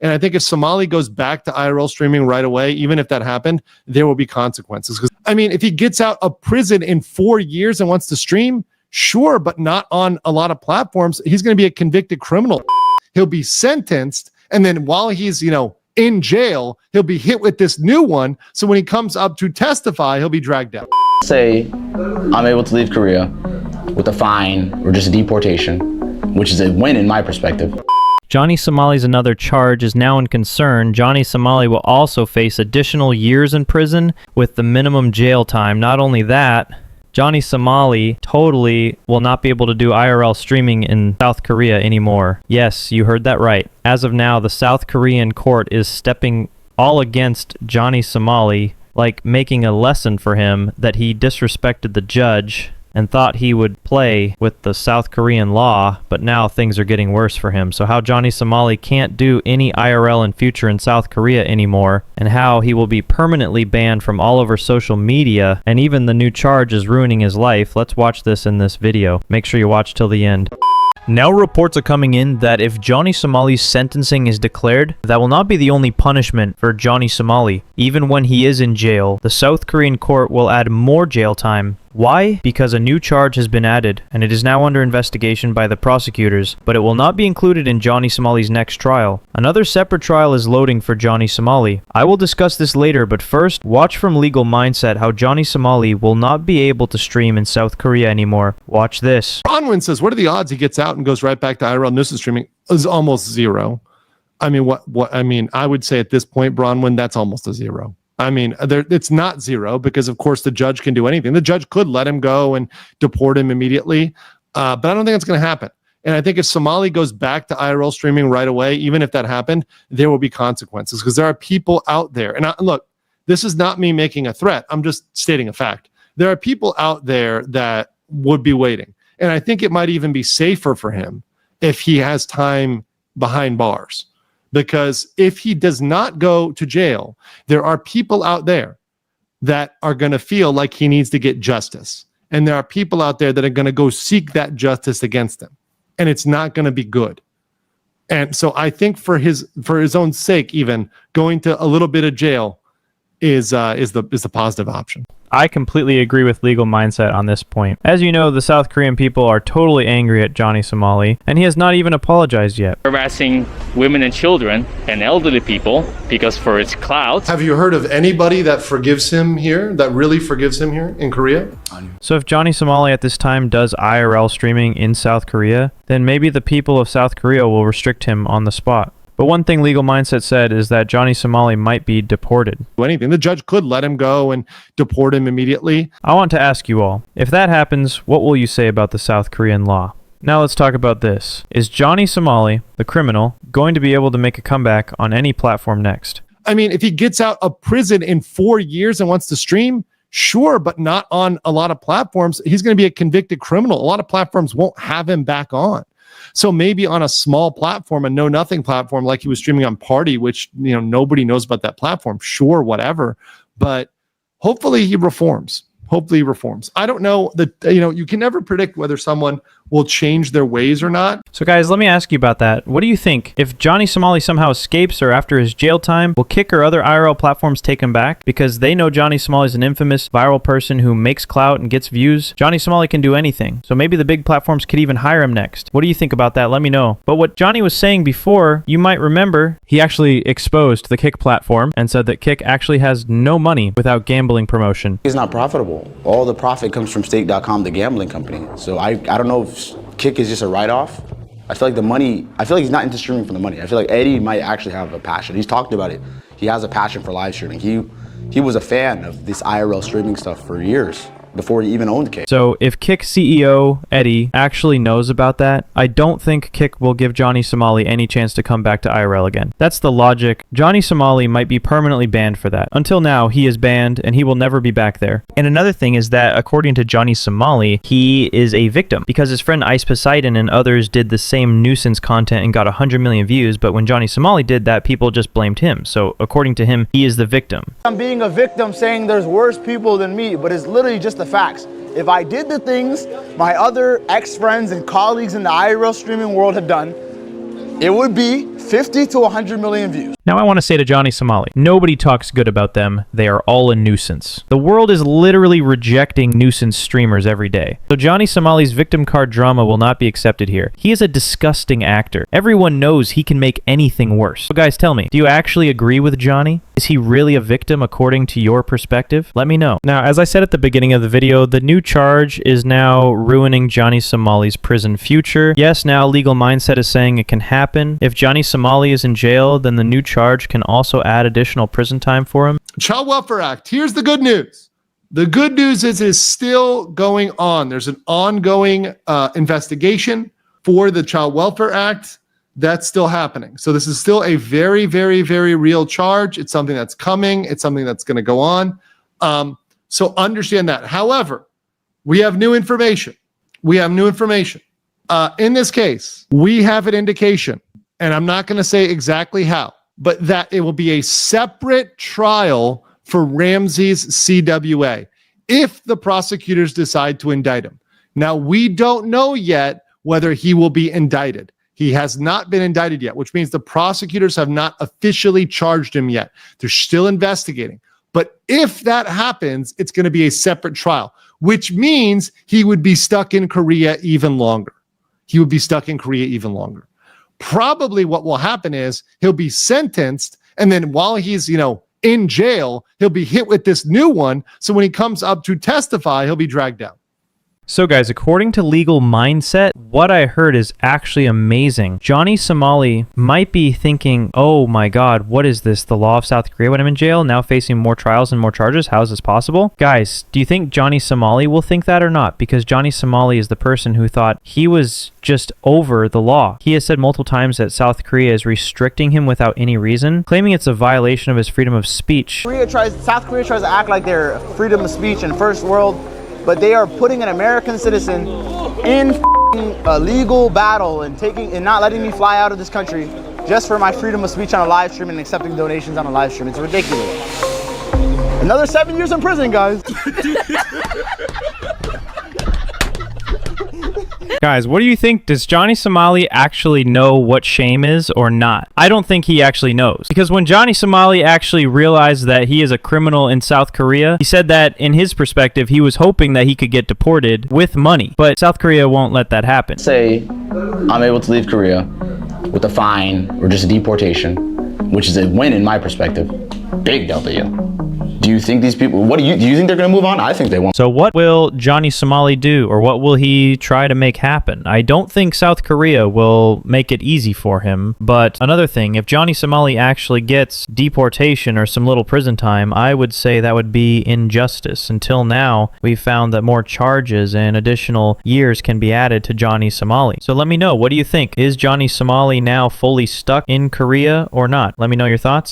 And I think if Somali goes back to IRL streaming right away, even if that happened, there will be consequences. Because I mean, if he gets out of prison in 4 years and wants to stream, sure, but not on a lot of platforms, he's going to be a convicted criminal. He'll be sentenced, and then while he's, in jail, he'll be hit with this new one. So when he comes up to testify, he'll be dragged out. Say I'm able to leave Korea with a fine or just a deportation, which is a win in my perspective. Johnny Somali's another charge is now in concern. Johnny Somali will also face additional years in prison with the minimum jail time. Not only that, Johnny Somali totally will not be able to do IRL streaming in South Korea anymore. Yes, you heard that right. As of now, the South Korean court is stepping all against Johnny Somali, like making a lesson for him that he disrespected the judge and thought he would play with the South Korean law, but now things are getting worse for him. So how Johnny Somali can't do any IRL in future in South Korea anymore, and how he will be permanently banned from all over social media, and even the new charge is ruining his life. Let's watch this in this video. Make sure you watch till the end. Now reports are coming in that if Johnny Somali's sentencing is declared, that will not be the only punishment for Johnny Somali. Even when he is in jail, the South Korean court will add more jail time. Why? Because a new charge has been added, and it is now under investigation by the prosecutors, but it will not be included in Johnny Somali's next trial. Another separate trial is loading for Johnny Somali. I will discuss this later, but first, watch from Legal Mindset how Johnny Somali will not be able to stream in South Korea anymore. Watch this. Bronwyn says, what are the odds he gets out and goes right back to IRL nuisance streaming? Is almost zero. I mean, I would say at this point, Bronwyn, that's almost a zero. I mean, it's not zero because, of course, the judge can do anything. The judge could let him go and deport him immediately, but I don't think that's going to happen. And I think if Somali goes back to IRL streaming right away, even if that happened, there will be consequences because there are people out there. And look, this is not me making a threat. I'm just stating a fact. There are people out there that would be waiting. And I think it might even be safer for him if he has time behind bars. Because if he does not go to jail, there are people out there that are going to feel like he needs to get justice. And there are people out there that are going to go seek that justice against him. And it's not going to be good. And so I think for his own sake, even going to a little bit of jail is the positive option. I completely agree with Legal Mindset on this point. As you know, the South Korean people are totally angry at Johnny Somali, and he has not even apologized yet. Harassing women and children and elderly people because for its clout. Have you heard of anybody that forgives him here, that really forgives him here in Korea? So if Johnny Somali at this time does IRL streaming in South Korea, then maybe the people of South Korea will restrict him on the spot. But one thing Legal Mindset said is that Johnny Somali might be deported. Anything. The judge could let him go and deport him immediately. I want to ask you all, if that happens, what will you say about the South Korean law? Now let's talk about this. Is Johnny Somali, the criminal, going to be able to make a comeback on any platform next? I mean, if he gets out of prison in 4 years and wants to stream, sure, but not on a lot of platforms. He's going to be a convicted criminal. A lot of platforms won't have him back on. So maybe on a small platform, a know-nothing platform, like he was streaming on Party, which nobody knows about that platform. Sure, whatever, but hopefully he reforms. Hopefully he reforms. I don't know that you can never predict whether someone will change their ways or not. So guys, let me ask you about that. What do you think? If Johnny Somali somehow escapes or after his jail time, will Kick or other IRL platforms take him back? Because they know Johnny Somali is an infamous viral person who makes clout and gets views. Johnny Somali can do anything. So maybe the big platforms could even hire him next. What do you think about that? Let me know. But what Johnny was saying before, you might remember, he actually exposed the Kick platform and said that Kick actually has no money without gambling promotion. It's not profitable. All the profit comes from stake.com, the gambling company. So I don't know if Kick is just a write-off. I feel like he's not into streaming for the money. I feel like Eddie might actually have a passion. He's talked about it. He has a passion for live streaming. He was a fan of this IRL streaming stuff for years before he even owned Kick. So if Kick CEO Eddie actually knows about that, I don't think Kick will give Johnny Somali any chance to come back to IRL again. That's the logic. Johnny Somali might be permanently banned for that. Until now, he is banned and he will never be back there. And another thing is that according to Johnny Somali, he is a victim because his friend Ice Poseidon and others did the same nuisance content and got 100 million views, but when Johnny Somali did that, people just blamed him. So according to him, he is the victim. I'm being a victim saying there's worse people than me, but it's literally just the facts. If I did the things my other ex-friends and colleagues in the IRL streaming world had done, it would be 50 to 100 million views. Now I want to say to Johnny Somali, nobody talks good about them. They are all a nuisance. The world is literally rejecting nuisance streamers every day. So Johnny Somali's victim card drama will not be accepted here. He is a disgusting actor. Everyone knows he can make anything worse. So guys, tell me, do you actually agree with Johnny? Is he really a victim according to your perspective? Let me know. Now, as I said at the beginning of the video, the new charge is now ruining Johnny Somali's prison future. Yes, now Legal Mindset is saying it can happen. If Johnny Somali is in jail, then the new charge can also add additional prison time for him. Child Welfare Act. Here's the good news. The good news is it is still going on. There's an ongoing investigation for the Child Welfare Act. That's still happening. So this is still a very, very, very real charge. It's something that's coming. It's something that's going to go on. So understand that. However, we have new information. In this case, we have an indication, and I'm not going to say exactly how, but that it will be a separate trial for Ramsey's CWA if the prosecutors decide to indict him. Now, we don't know yet whether he will be indicted. He has not been indicted yet, which means the prosecutors have not officially charged him yet. They're still investigating. But if that happens, it's going to be a separate trial, which means he would be stuck in Korea even longer. Probably what will happen is he'll be sentenced, and then while he's, in jail, he'll be hit with this new one. So when he comes up to testify, he'll be dragged down. So guys, according to Legal Mindset, what I heard is actually amazing. Johnny Somali might be thinking, oh my God, what is this? The law of South Korea when I'm in jail, now facing more trials and more charges? How is this possible? Guys, do you think Johnny Somali will think that or not? Because Johnny Somali is the person who thought he was just over the law. He has said multiple times that South Korea is restricting him without any reason, claiming it's a violation of his freedom of speech. South Korea tries to act like they're freedom of speech and first world, but they are putting an American citizen in a legal battle and not letting me fly out of this country just for my freedom of speech on a live stream and accepting donations on a live stream. It's ridiculous. Another 7 years in prison, guys. Guys, what do you think? Does Johnny Somali actually know what shame is or not? I don't think he actually knows. Because when Johnny Somali actually realized that he is a criminal in South Korea, he said that in his perspective, he was hoping that he could get deported with money. But South Korea won't let that happen. Say I'm able to leave Korea with a fine or just a deportation, which is a win in my perspective. Big W. Do you think these people, do you think they're going to move on? I think they won't. So what will Johnny Somali do, or what will he try to make happen? I don't think South Korea will make it easy for him. But another thing, if Johnny Somali actually gets deportation or some little prison time, I would say that would be injustice. Until now, we've found that more charges and additional years can be added to Johnny Somali. So let me know, what do you think? Is Johnny Somali now fully stuck in Korea or not? Let me know your thoughts.